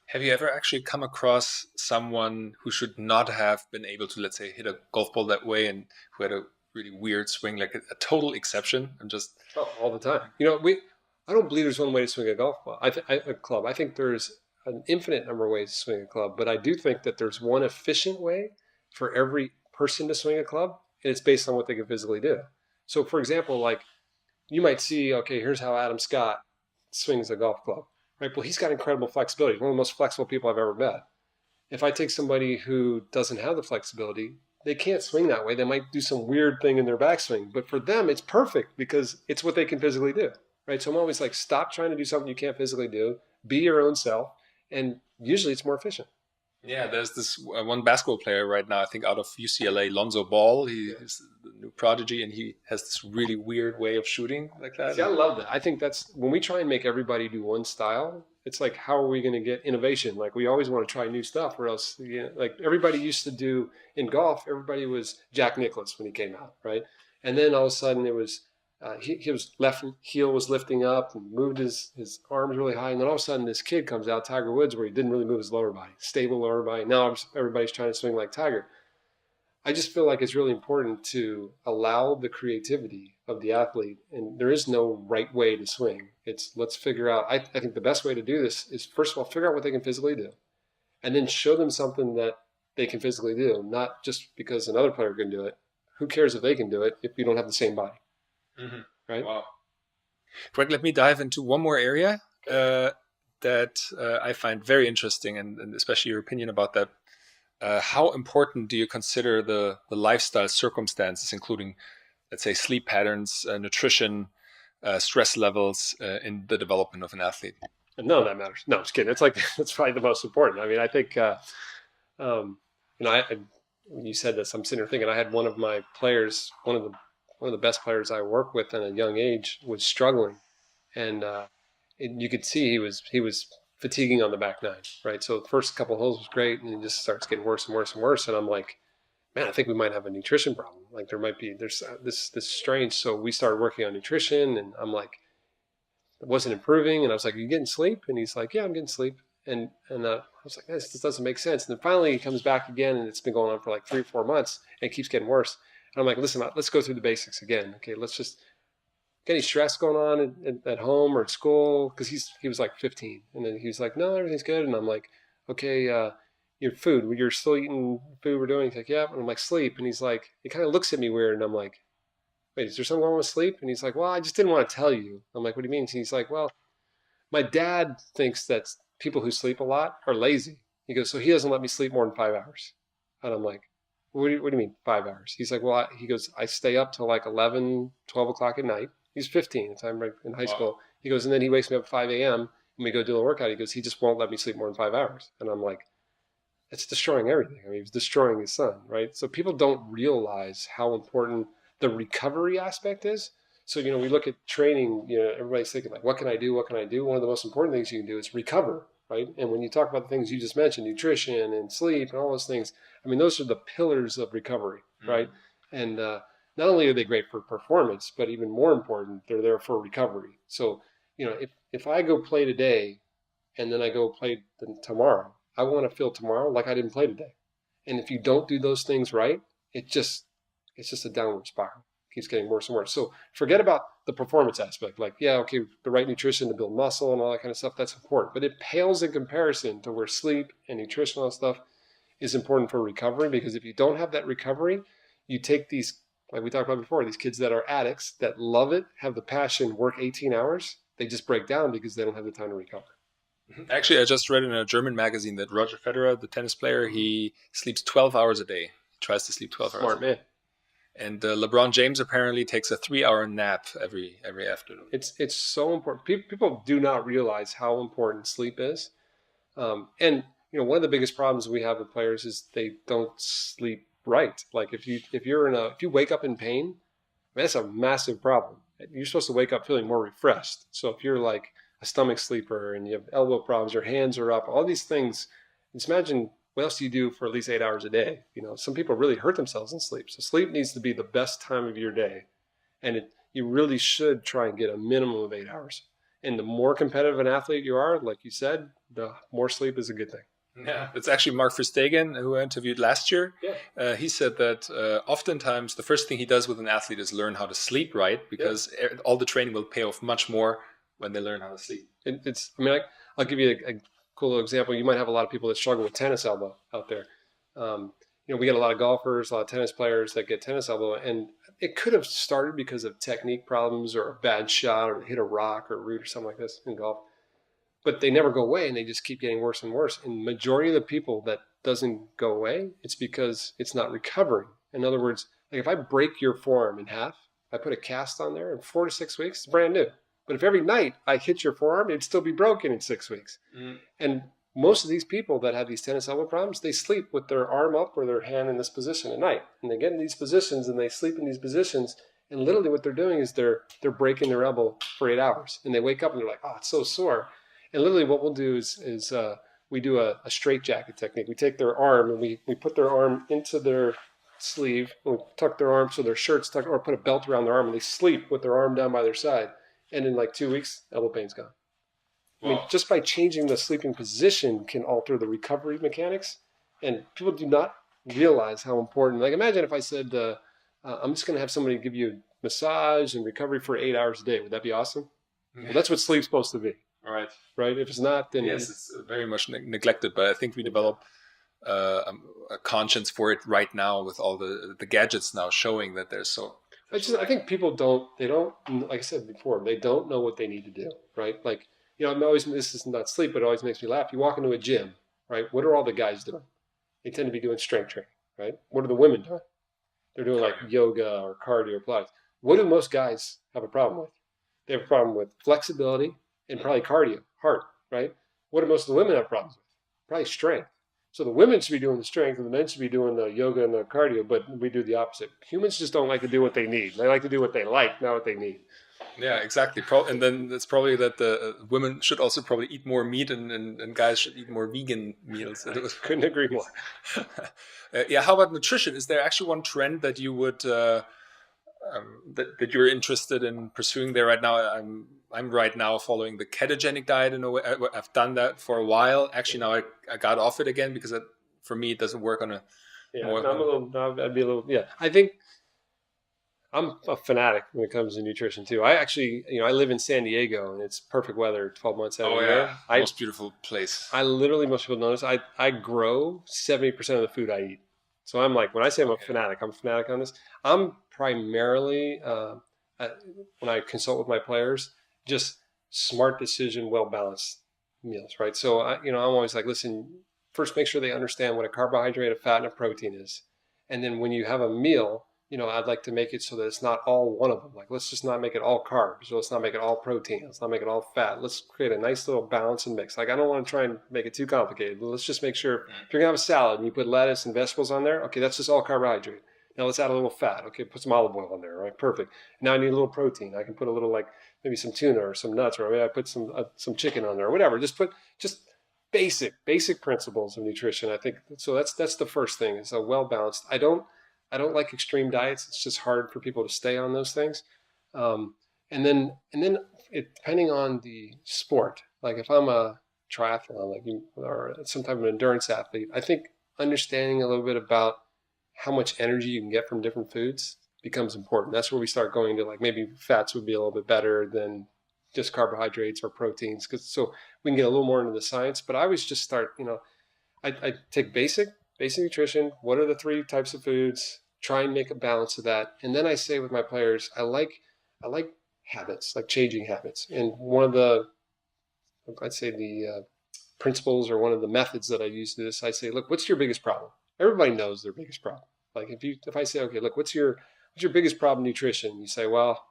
Have you ever actually come across someone who should not have been able to, let's say, hit a golf ball that way, and who had a really weird swing, like a total exception? All the time. I don't believe there's one way to swing a golf ball. A club. I think there's an infinite number of ways to swing a club, but I do think that there's one efficient way for every person to swing a club, and it's based on what they can physically do. So for example, like you might see, okay, here's how Adam Scott swings a golf club, right? Well, he's got incredible flexibility. One of the most flexible people I've ever met. If I take somebody who doesn't have the flexibility, they can't swing that way. They might do some weird thing in their backswing, but for them, it's perfect because it's what they can physically do, right? So I'm always like, stop trying to do something you can't physically do. Be your own self, and usually it's more efficient. Yeah, there's this one basketball player right now, I think out of UCLA, Lonzo Ball. He is the new prodigy, and he has this really weird way of shooting like that. See, I love that. I think that's when we try and make everybody do one style. It's like, how are we going to get innovation? Like, we always want to try new stuff, or else, like everybody used to do in golf. Everybody was Jack Nicklaus when he came out, right? And then all of a sudden, it was he was left heel was lifting up and moved his arms really high, and then all of a sudden, this kid comes out, Tiger Woods, where he didn't really move his lower body, stable lower body. Now everybody's trying to swing like Tiger. I just feel like it's really important to allow the creativity of the athlete, and there is no right way to swing. It's let's figure out. I think the best way to do this is, first of all, figure out what they can physically do, and then show them something that they can physically do, not just because another player can do it. Who cares if they can do it if you don't have the same body, right? Wow. Greg, let me dive into one more area that I find very interesting, and especially your opinion about that. How important do you consider the lifestyle circumstances, including, let's say, sleep patterns, nutrition, stress levels in the development of an athlete? None of that matters. No, I'm just kidding. It's like, that's probably the most important. I mean, I think, when you said this, I'm sitting here thinking, I had one of my players, one of the best players I work with at a young age, was struggling, and you could see he was fatiguing on the back nine, right? So the first couple of holes was great, and it just starts getting worse and worse and worse. And I'm like, man, I think we might have a nutrition problem. Like there's this strange. So we started working on nutrition, and I'm like, it wasn't improving. And I was like, are you getting sleep? And he's like, yeah, I'm getting sleep. And I was like, this doesn't make sense. And then finally he comes back again, and it's been going on for like 3 or 4 months, and it keeps getting worse. And I'm like, listen, let's go through the basics again. Okay, let's just get any stress going on at home or at school? Because he was like 15, and then he was like, no, everything's good. And I'm like, okay, your food, you're still eating food we're doing? He's like, yeah. And I'm like, sleep. And he's like, he kind of looks at me weird, and I'm like, wait, is there something wrong with sleep? And he's like, well, I just didn't want to tell you. I'm like, what do you mean? And he's like, well, my dad thinks that people who sleep a lot are lazy. He goes, so he doesn't let me sleep more than 5 hours. And I'm like, what do you mean 5 hours? He's like, well, he goes, I stay up till like 11, 12 o'clock at night. He's 15 at the time in high school. He goes, and then he wakes me up at 5 a.m. and we go do a workout. He goes, he just won't let me sleep more than 5 hours. And I'm like, it's destroying everything. I mean, he's destroying his son, right? So people don't realize how important the recovery aspect is. So, we look at training, everybody's thinking like, what can I do? What can I do? One of the most important things you can do is recover, right? And when you talk about the things you just mentioned, nutrition and sleep and all those things, I mean, those are the pillars of recovery, right? And not only are they great for performance, but even more important, they're there for recovery. So, if I go play today and then I go play tomorrow, I want to feel tomorrow like I didn't play today. And if you don't do those things right, it's just a downward spiral. It keeps getting worse and worse. So forget about the performance aspect. Like, yeah, okay, the right nutrition to build muscle and all that kind of stuff, that's important. But it pales in comparison to where sleep and nutrition and stuff is important for recovery. Because if you don't have that recovery, you take these, like we talked about before, these kids that are addicts, that love it, have the passion, work 18 hours, they just break down because they don't have the time to recover. Actually, I just read in a German magazine that Roger Federer, the tennis player, he sleeps 12 hours a day. He tries to sleep 12 hours. Smart man. And LeBron James apparently takes a 3-hour nap every afternoon. It's so important. People do not realize how important sleep is. And one of the biggest problems we have with players is they don't sleep right. Like if you wake up in pain, that's a massive problem. You're supposed to wake up feeling more refreshed. So if you're like a stomach sleeper and you have elbow problems, your hands are up, all these things, just imagine what else do you do for at least 8 hours a day? Some people really hurt themselves in sleep. So sleep needs to be the best time of your day. And you really should try and get a minimum of 8 hours. And the more competitive an athlete you are, like you said, the more sleep is a good thing. Yeah, it's actually Mark Verstegen, who I interviewed last year. Yeah. He said that oftentimes the first thing he does with an athlete is learn how to sleep right, because all the training will pay off much more when they learn how to sleep. I'll give you a cool example. You might have a lot of people that struggle with tennis elbow out there. we get a lot of golfers, a lot of tennis players that get tennis elbow, and it could have started because of technique problems or a bad shot or hit a rock or a root or something like this in golf. But they never go away, and they just keep getting worse and worse. And the majority of the people that doesn't go away, it's because it's not recovering. In other words, like if I break your forearm in half, I put a cast on there in 4 to 6 weeks, it's brand new. But if every night I hit your forearm, it'd still be broken in 6 weeks. And most of these people that have these tennis elbow problems, they sleep with their arm up or their hand in this position at night. And they get in these positions and they sleep in these positions. And literally what they're doing is they're breaking their elbow for 8 hours. And they wake up and they're like, oh, it's so sore. And literally what we'll do is we do a straight jacket technique. We take their arm and we put their arm into their sleeve. And we tuck their arm so their shirt's tucked, or put a belt around their arm, and they sleep with their arm down by their side. And in like 2 weeks, elbow pain's gone. Wow. I mean, just by changing the sleeping position can alter the recovery mechanics. And people do not realize how important. Like imagine if I said, I'm just going to have somebody give you a massage and recovery for 8 hours a day. Would that be awesome? Yeah. Well, that's what sleep's supposed to be. Right. If it's not, then yes, it's very much neglected. But I think we develop a conscience for it right now with all the gadgets now showing that there's so. I think people don't, like I said before, they don't know what they need to do. Right. Like, I'm always, this is not sleep, but it always makes me laugh. You walk into a gym, right? What are all the guys doing? They tend to be doing strength training, right? What are the women doing? They're doing like yoga or cardio or Pilates. What do most guys have a problem with? They have a problem with flexibility and probably cardio, heart, right? What do most of the women have problems with? Probably strength. So the women should be doing the strength and the men should be doing the yoga and the cardio, but we do the opposite. Humans just don't like to do what they need. They like to do what they like, not what they need. Yeah, exactly. And then it's probably that the women should also probably eat more meat and guys should eat more vegan meals. Couldn't agree more. Yeah, how about nutrition? Is there actually one trend that you would that you're interested in pursuing there right now? I'm right now following the ketogenic diet in a way. I've done that for a while. Actually, now I got off it again because for me it doesn't work on a. Yeah, I'd be a little. Yeah, I think I'm a fanatic when it comes to nutrition too. I actually, I live in San Diego and it's perfect weather 12 months out of the year. Most beautiful place. Most people notice, I grow 70% of the food I eat. So I'm like, when I say I'm a fanatic on this. I'm primarily, when I consult with my players, just smart decision, well-balanced meals, right? So, I'm always like, listen, first make sure they understand what a carbohydrate, a fat, and a protein is. And then when you have a meal, I'd like to make it so that it's not all one of them. Like, let's just not make it all carbs. Or let's not make it all protein. Let's not make it all fat. Let's create a nice little balance and mix. Like, I don't want to try and make it too complicated. But let's just make sure if you're going to have a salad and you put lettuce and vegetables on there, okay, that's just all carbohydrate. Now let's add a little fat. Okay, put some olive oil on there, right? Perfect. Now I need a little protein. I can put a little, like maybe some tuna or some nuts, or maybe I put some chicken on there or whatever. Just basic principles of nutrition. I think so. That's the first thing. It's a well balanced. I don't like extreme diets. It's just hard for people to stay on those things. And then depending on the sport, like if I'm a triathlon, or some type of endurance athlete, I think understanding a little bit about how much energy you can get from different foods becomes important. That's where we start going to like maybe fats would be a little bit better than just carbohydrates or proteins, so we can get a little more into the science. But I always just start, I take basic nutrition. What are the 3 types of foods? Try and make a balance of that. And then I say with my players, I like habits, like changing habits. And one of the, I'd say the principles or one of the methods that I use to this, I say, look, what's your biggest problem? Everybody knows their biggest problem. Like if I say, okay, look, what's your biggest problem in nutrition? You say, well,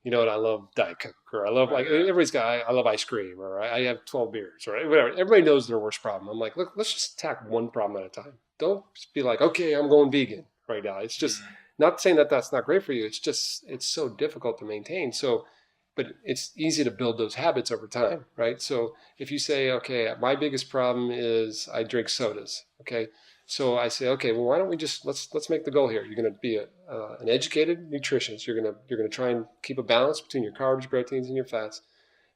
you know what, I love Diet Coke, or I love, like, I love ice cream, or I have 12 beers, or whatever. Everybody knows their worst problem. I'm like, look, let's just attack one problem at a time. Don't be like, okay, I'm going vegan right now. It's just not saying that that's not great for you. It's just, it's so difficult to maintain. So, but it's easy to build those habits over time, right? So if you say, okay, my biggest problem is I drink sodas, okay? So I say, okay, well, why don't we just, let's make the goal here. You're going to be an educated nutritionist. You're going to try and keep a balance between your carbs, proteins, and your fats.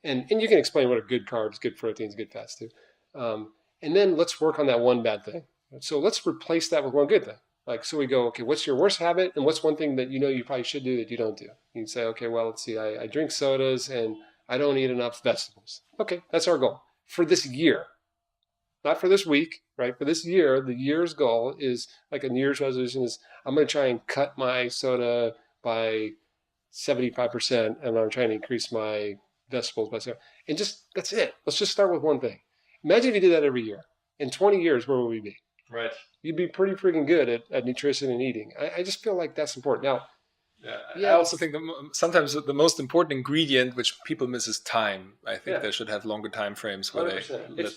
And you can explain what are good carbs, good proteins, good fats too. And then let's work on that one bad thing. So let's replace that with one good thing. Like, so we go, okay, what's your worst habit? And what's one thing that you probably should do that you don't do? You can say, okay, well, let's see, I drink sodas and I don't eat enough vegetables. Okay, that's our goal for this year. Not for this week, right? For this year, the year's goal is like a New Year's resolution is I'm going to try and cut my soda by 75%, and I'm trying to increase my vegetables by 7. And just that's it. Let's just start with one thing. Imagine if you did that every year. In 20 years, where would we be? Right. You'd be pretty freaking good at nutrition and eating. I just feel like that's important. Now, I also think sometimes the most important ingredient which people miss is time. I think they should have longer time frames where 100%.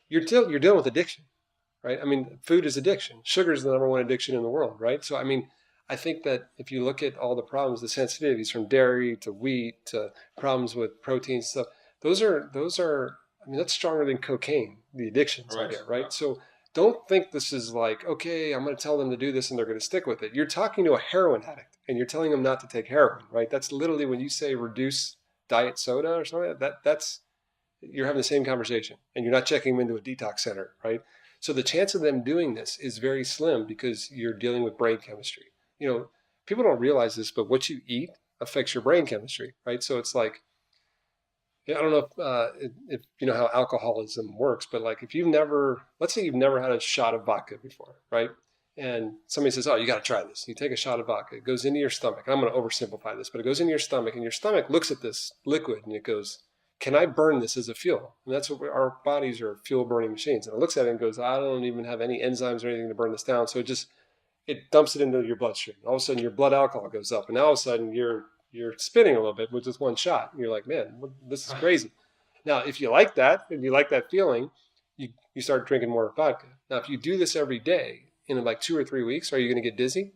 You're dealing with addiction, right? I mean, food is addiction. Sugar is the number one addiction in the world, right? So, I mean, I think that if you look at all the problems, the sensitivities from dairy to wheat to problems with protein stuff, those are, I mean, that's stronger than cocaine, the addictions out there, right? Yeah. So don't think this is like, okay, I'm going to tell them to do this and they're going to stick with it. You're talking to a heroin addict and you're telling them not to take heroin, right? That's literally when you say reduce diet soda or something, that's, you're having the same conversation and you're not checking them into a detox center, right? So the chance of them doing this is very slim because you're dealing with brain chemistry. You know, people don't realize this, but what you eat affects your brain chemistry, right? So it's like, I don't know if you know how alcoholism works, but like if you've never, let's say you've never had a shot of vodka before, right? And somebody says, oh, you got to try this. You take a shot of vodka, it goes into your stomach. I'm going to oversimplify this, but it goes into your stomach and your stomach looks at this liquid and it goes, can I burn this as a fuel? And that's what our bodies are fuel burning machines. And it looks at it and goes, I don't even have any enzymes or anything to burn this down. So it dumps it into your bloodstream. All of a sudden your blood alcohol goes up. And now all of a sudden you're spinning a little bit with just one shot. And you're like, man, this is crazy. Now, if you like that and you like that feeling, you start drinking more vodka. Now, if you do this every day in like 2 or 3 weeks, are you going to get dizzy?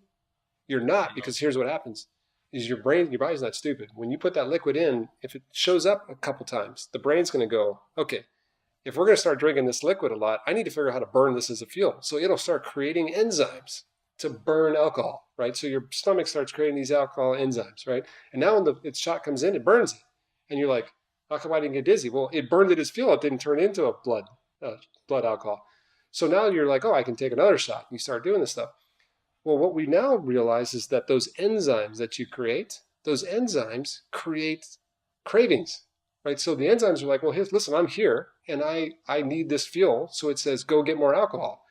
You're not, because here's what happens. Is your body's not stupid. When you put that liquid in, if it shows up a couple times, the brain's going to go, okay, if we're going to start drinking this liquid a lot, I need to figure out how to burn this as a fuel. So it'll start creating enzymes to burn alcohol, right? So your stomach starts creating these alcohol enzymes, right? And now when its shot comes in, it burns it. And you're like, how come I didn't get dizzy? Well, it burned it as fuel. It didn't turn into a blood alcohol. So now you're like, oh, I can take another shot. And you start doing this stuff. Well, what we now realize is that those enzymes that you create, those enzymes create cravings, right? So the enzymes are like, well, listen, I'm here and I need this fuel. So it says, go get more alcohol.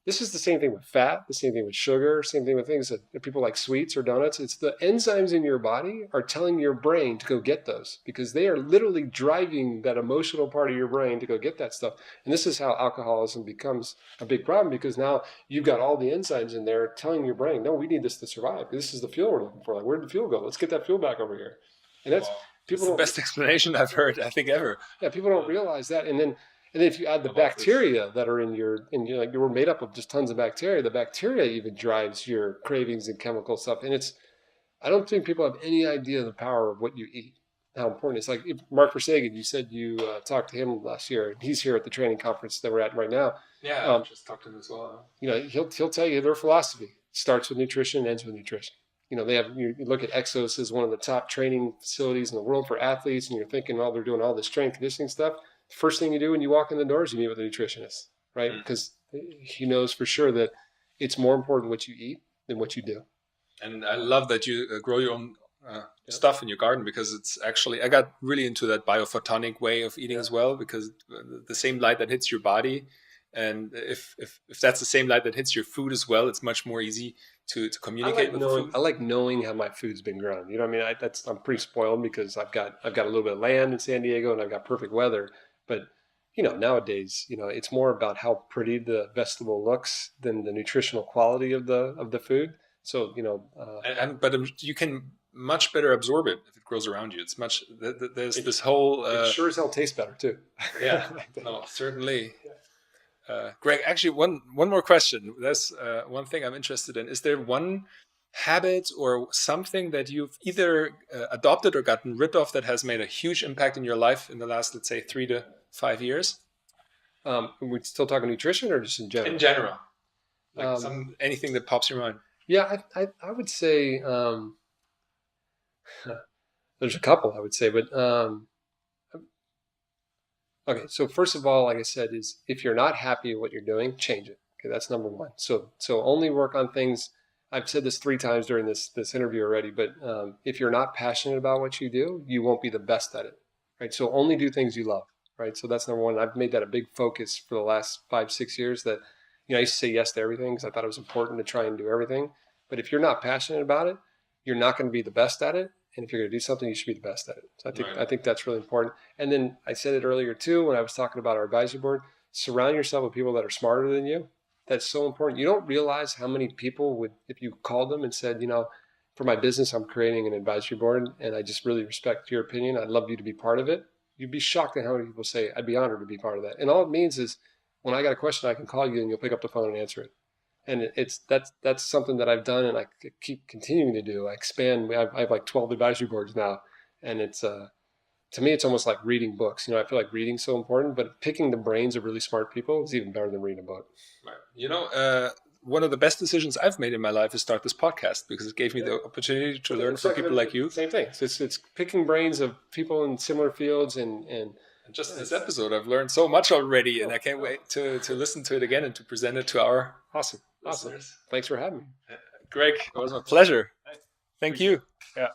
This is the same thing with fat, the same thing with sugar, same thing with things that people like sweets or donuts. It's the enzymes in your body are telling your brain to go get those because they are literally driving that emotional part of your brain to go get that stuff. And this is how alcoholism becomes a big problem because now you've got all the enzymes in there telling your brain, no, we need this to survive. This is the fuel we're looking for. Like, where'd the fuel go? Let's get that fuel back over here. And that's the best explanation I've heard, I think, ever. Yeah, people don't realize that. And then if you add the bacteria that are in your like you were made up of just tons of bacteria, the bacteria even drives your cravings and chemical stuff. And I don't think people have any idea the power of what you eat, how important it's like. Mark Versagen, you said you talked to him last year. He's here at the training conference that we're at right now. Yeah, I just talked to him as well. You know, he'll tell you their philosophy starts with nutrition and ends with nutrition. You know, you look at Exos as one of the top training facilities in the world for athletes, and you're thinking, well, they're doing all this strength conditioning stuff. First thing you do when you walk in the doors, you meet with a nutritionist, right? Because he knows for sure that it's more important what you eat than what you do. And I love that you grow your own stuff in your garden because it's actually, I got really into that biophotonic way of eating as well because the same light that hits your body, and if that's the same light that hits your food as well, it's much more easy to communicate with food. I like knowing how my food's been grown. You know what I mean? I'm pretty spoiled because I've got a little bit of land in San Diego and I've got perfect weather. But, you know, nowadays, you know, it's more about how pretty the vegetable looks than the nutritional quality of the food. So, you know, but you can much better absorb it if it grows around you. It's much, there's this whole... it sure as hell tastes better too. Yeah, no, certainly. Greg, actually, one more question. There's one thing I'm interested in. Is there one habit or something that you've either adopted or gotten rid of that has made a huge impact in your life in the last, let's say, 3 to 5 years? Are we still talking nutrition or just in general? In general. Like anything that pops your mind. Yeah, I would say there's a couple, I would say, but okay, so first of all, like I said, is if you're not happy with what you're doing, change it. Okay, that's number one. So only work on things. I've said this 3 times during this interview already, but if you're not passionate about what you do, you won't be the best at it, right? So only do things you love. right? So that's number one. I've made that a big focus for the last 5-6 years that, I used to say yes to everything because I thought it was important to try and do everything. But if you're not passionate about it, you're not going to be the best at it. And if you're going to do something, you should be the best at it. So I think that's really important. And then I said it earlier too, when I was talking about our advisory board, surround yourself with people that are smarter than you. That's so important. You don't realize how many people would, if you called them and said, for my business, I'm creating an advisory board and I just really respect your opinion. I'd love you to be part of it. You'd be shocked at how many people say, I'd be honored to be part of that. And all it means is when I got a question, I can call you and you'll pick up the phone and answer it. And that's something that I've done and I keep continuing to do. I expand. I have like 12 advisory boards now. And it's, to me, it's almost like reading books. I feel like reading's so important, but picking the brains of really smart people is even better than reading a book. Right. One of the best decisions I've made in my life is start this podcast because it gave me the opportunity to learn from people like you. Same thing. So it's picking brains of people in similar fields and just in this episode, I've learned so much already, and I can't wait to listen to it again and to present it to our Awesome. Thanks for having me. Greg, it was my pleasure. Thank you. Yeah.